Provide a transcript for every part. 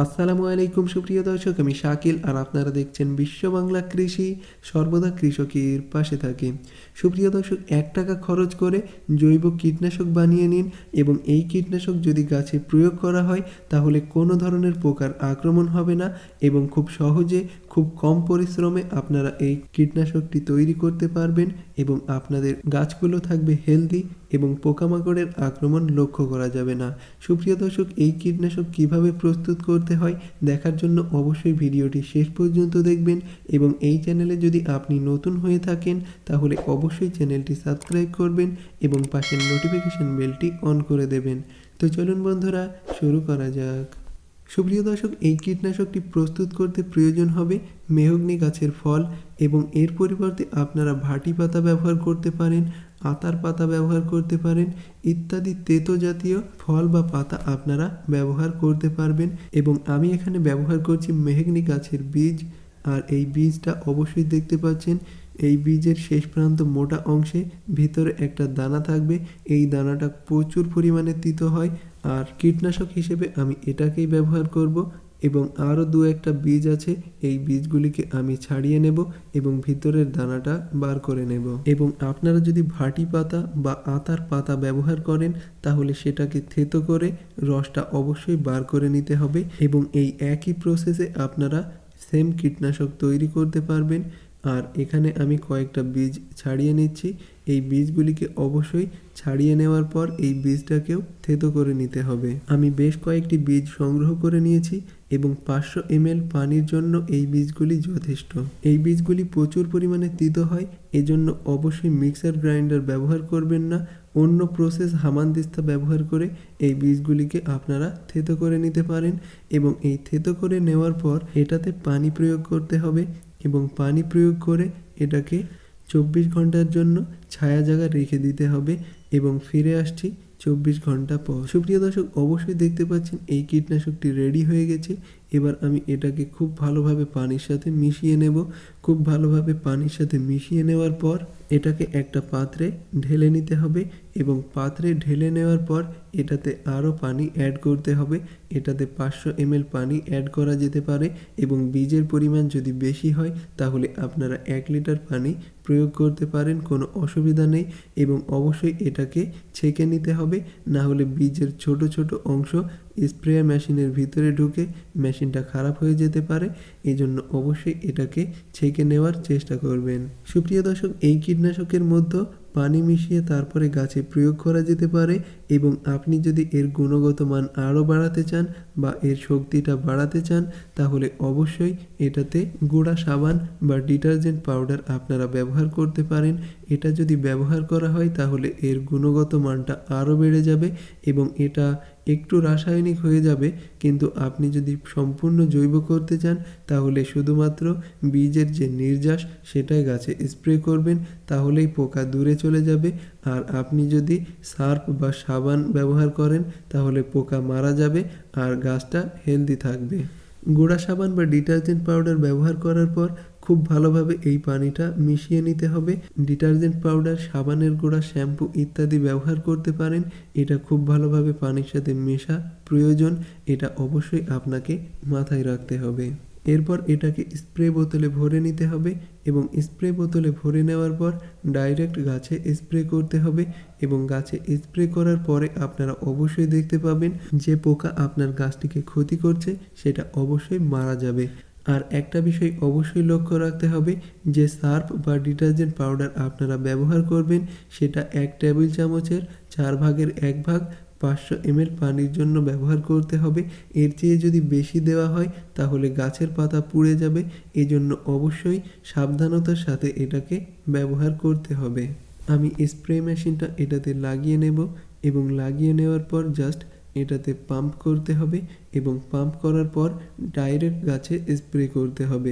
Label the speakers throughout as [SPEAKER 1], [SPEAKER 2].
[SPEAKER 1] আসসালামু আলাইকুম সুপ্রিয় দর্শক, আমি শাকিল আর আপনারা দেখছেন বিশ্ব বাংলা কৃষি, সর্বদা কৃষকের পাশে থাকে। সুপ্রিয় দর্শক, ১ টাকা খরচ করে জৈব কীটনাশক বানিয়ে নিন এবং এই কীটনাশক যদি গাছে প্রয়োগ করা হয় তাহলে কোনো ধরনের পোকার আক্রমণ হবে না এবং খুব সহজে, খুব কম পরিশ্রমে আপনারা এই কীটনাশকটি তৈরি করতে পারবেন এবং আপনাদের গাছগুলো থাকবে হেলদি এবং পোকামাকড়ের আক্রমণ লক্ষ্য করা যাবে না। সুপ্রিয় দর্শক, এই কীটনাশক কিভাবে প্রস্তুত করতে হয় দেখার জন্য অবশ্যই ভিডিওটি শেষ পর্যন্ত দেখবেন এবং এই চ্যানেলে যদি আপনি নতুন হয়ে থাকেন তাহলে অবশ্যই চ্যানেলটি সাবস্ক্রাইব করবেন এবং পাশের নোটিফিকেশন বেলটি অন করে দেবেন। তো চলুন বন্ধুরা, শুরু করা যাক। সুপ্রিয় দর্শক, এই কীটনাশকটি প্রস্তুত করতে প্রয়োজন হবে মেহগনি গাছের ফল এবং এর পরিবর্তে আপনারা ভাটি পাতা ব্যবহার করতে পারেন, আতার পাতা ব্যবহার করতে পারেন ইত্যাদি তেতো জাতীয় ফল বা পাতা আপনারা ব্যবহার করতে পারবেন। এবং আমি এখানে ব্যবহার করছি মেহগনি গাছের বীজ। আর এই বীজটা অবশ্যই দেখতে পাচ্ছেন, এই বীজের শেষ প্রান্ত মোটা অংশে ভিতরে একটা দানা থাকবে। এই দানাটা প্রচুর পরিমাণে তিতো হয় আর কীটনাশক হিসেবে আমি এটাকেই ব্যবহার করব। এবং আরও দু একটা বীজ আছে, এই বীজগুলিকে আমি ছাড়িয়ে নেব এবং ভিতরের দানাটা বার করে নেব। এবং আপনারা যদি ভাটি পাতা বা আতার পাতা ব্যবহার করেন তাহলে সেটাকে থেতো করে রসটা অবশ্যই বার করে নিতে হবে এবং এই একই প্রসেসে আপনারা সেম কীটনাশক তৈরি করতে পারবেন। আর এখানে আমি কয়েকটা বীজ ছাড়িয়ে নিচ্ছি। এই বীজগুলিকে অবশ্যই ছাড়িয়ে নেওয়ার পর এই বীজটাকেও থেতো করে নিতে হবে। আমি বেশ কয়েকটি বীজ সংগ্রহ করে নিয়েছি এবং 500 ml পানির জন্য এই বীজগুলি যথেষ্ট। এই বীজগুলি প্রচুর পরিমাণে তিতো হয়, এজন্য অবশ্যই মিক্সার গ্রাইন্ডার ব্যবহার করবেন না। অন্য প্রসেস হামানদিস্তা ব্যবহার করে এই বীজগুলিকে আপনারা থেতো করে নিতে পারেন এবং এই থেতো করে নেওয়ার পর এটাতে পানি প্রয়োগ করতে হবে এবং পানি প্রয়োগ করে এটাকে 24 ঘন্টার জন্য ছায়া জায়গায় রেখে দিতে হবে এবং ফিরে আসছি 24 ঘন্টা পর। সুপ্রিয় দর্শক, অবশ্যই দেখতে পাচ্ছেন এই কীটনাশকটি রেডি হয়ে গেছে। এবার আমি এটাকে খুব ভালোভাবে পানির সাথে মিশিয়ে নেব। খুব ভালোভাবে পানির সাথে মিশিয়ে নেওয়ার পর এটাকে একটা পাত্রে ঢেলে নিতে হবে এবং পাত্রে ঢেলে নেওয়ার পর এটাতে আরও পানি অ্যাড করতে হবে। এটাতে 500 ml পানি অ্যাড করা যেতে পারে এবং বীজের পরিমাণ যদি বেশি হয় তাহলে আপনারা 1 লিটার পানি প্রয়োগ করতে পারেন, কোনো অসুবিধা নেই। এবং অবশ্যই এটাকে ছেঁকে নিতে হবে, না হলে বীজের ছোট ছোট অংশ স্প্রে মেশিনের ভিতরে ঢুকে মেশিনটা খারাপ হয়ে যেতে পারে। এই জন্য অবশ্যই এটাকে ছেঁকে নেওয়ার চেষ্টা করবেন। সুপ্রিয় দর্শক, এই কীটনাশকের মধ্যে পানি মিশিয়ে তারপরে গাছে প্রয়োগ করা যেতে পারে এবং আপনি যদি এর গুণগত মান আরও বাড়াতে চান বা এর শক্তিটা বাড়াতে চান তাহলে অবশ্যই এটাতে গুঁড়া সাবান বা ডিটারজেন্ট পাউডার আপনারা ব্যবহার করতে পারেন। এটা যদি ব্যবহার করা হয় তাহলে এর গুণগত মানটা আরও বেড়ে যাবে এবং এটা একটু রাসায়নিক হয়ে যাবে। কিন্তু আপনি যদি সম্পূর্ণ জৈব করতে চান তাহলে শুধুমাত্র বীজের যে নির্যাস সেটাই গাছে স্প্রে করবেন, তাহলেই পোকা দূরে চলে যাবে। আর আপনি যদি সার্ফ বা সাবান ব্যবহার করেন তাহলে পোকা মারা যাবে আর গাছটা হেলদি থাকবে। গুঁড়া সাবান বা ডিটারজেন্ট পাউডার ব্যবহার করার পর খুব ভালোভাবে এই পানিটা মিশিয়ে নিতে হবে। ডিটারজেন্ট পাউডার, সাবানের গুঁড়া, শ্যাম্পু ইত্যাদি ব্যবহার করতে পারেন। এটা খুব ভালোভাবে পানির সাথে মেশা প্রয়োজন, এটা অবশ্যই আপনাকে মাথায় রাখতে হবে। এরপর এটাকে স্প্রে বোতলে ভরে নিতে হবে এবং স্প্রে বোতলে ভরে নেওয়ার পর ডাইরেক্ট গাছে স্প্রে করতে হবে এবং গাছে স্প্রে করার পরে আপনারা অবশ্যই দেখতে পাবেন যে পোকা আপনার গাছটিকে ক্ষতি করছে সেটা অবশ্যই মারা যাবে। আর একটা বিষয় অবশ্যই লক্ষ্য রাখতে হবে যে সার্ফ বা ডিটারজেন্ট পাউডার আপনারা ব্যবহার করবেন সেটা 1 টেবিল চামচের 4 ভাগের 1 ভাগ 500 ml পানির জন্য ব্যবহার করতে হবে। এর চেয়ে যদি বেশি দেওয়া হয় তাহলে গাছের পাতা পুড়ে যাবে, এজন্য অবশ্যই সাবধানতার সাথে এটাকে ব্যবহার করতে হবে। আমি স্প্রে মেশিনটা এটাতে লাগিয়ে নেব এবং লাগিয়ে নেওয়ার পর জাস্ট এটাতে পাম্প করতে হবে এবং পাম্প করার পর ডাইরেক্ট গাছে স্প্রে করতে হবে।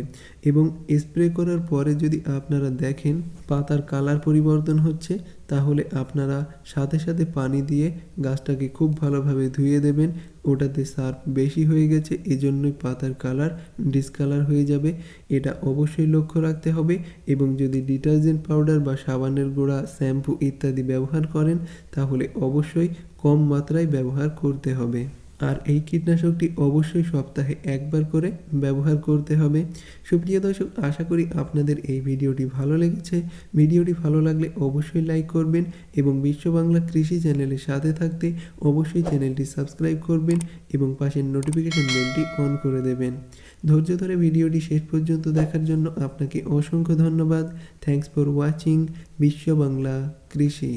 [SPEAKER 1] এবং স্প্রে করার পরে যদি আপনারা দেখেন পাতার কালার পরিবর্তন হচ্ছে তাহলে আপনারা সাথে সাথে পানি দিয়ে গাছটাকে খুব ভালোভাবে ধুয়ে দেবেন। ওটাতে সার্ফ বেশি হয়ে গেছে, এজন্যই পাতার কালার ডিসকালার হয়ে যাবে। এটা অবশ্যই লক্ষ্য রাখতে হবে। এবং যদি ডিটারজেন্ট পাউডার বা সাবানের গুঁড়া, শ্যাম্পু ইত্যাদি ব্যবহার করেন তাহলে অবশ্যই কম মাত্রায় ব্যবহার করতে হবে। আর এই কীটনাশকটি অবশ্যই সপ্তাহে একবার করে ব্যবহার করতে হবে। সুপ্রিয় দর্শক, আশা করি আপনাদের এই ভিডিওটি ভালো লেগেছে। ভিডিওটি ভালো লাগলে অবশ্যই লাইক করবেন এবং বিশ্ব বাংলা কৃষি চ্যানেলের সাথে থাকতে অবশ্যই চ্যানেলটি সাবস্ক্রাইব করবেন এবং পাশের নোটিফিকেশন বেলটি অন করে দেবেন। ধৈর্য ধরে ভিডিওটি শেষ পর্যন্ত দেখার জন্য আপনাকে অসংখ্য ধন্যবাদ। থ্যাঙ্কস ফর ওয়াচিং বিশ্ব বাংলা কৃষি।